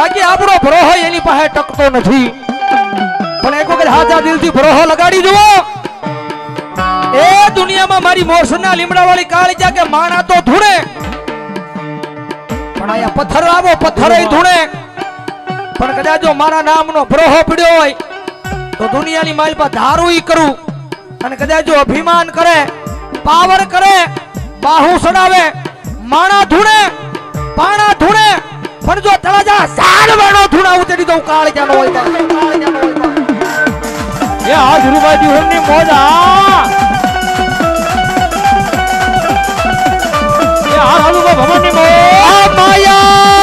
બાકી આપણો ભરોહો એની પાસે ટકતો નથી પણ એક વખત હાજા દિલથી ભરોહો લગાડી જુઓ એ દુનિયામાં મારી મોસના લીમડા વાળી કાળી કે માણા તો ધૂણે પણ આયા પથ્થર આવો પથ્થર ધૂણે પણ કદાચ જો મારા નામનો ભરોહો પડ્યો હોય તો દુનિયાની માલ પર ધારું ઈ કરું અને કદાચ જો અભિમાન કરે પાવર કરે બાહુ સડાવે માણા ધૂણે પાણા ધૂણે પણ જો તળાજા સારવાનો ધૂણાવું તેડી દઉં કાળજાનો હોય એ આ ધીરુભાઈ જીવનની મોજ આ એ આ હાલુભાઈ ભવનની મોજ આ માયા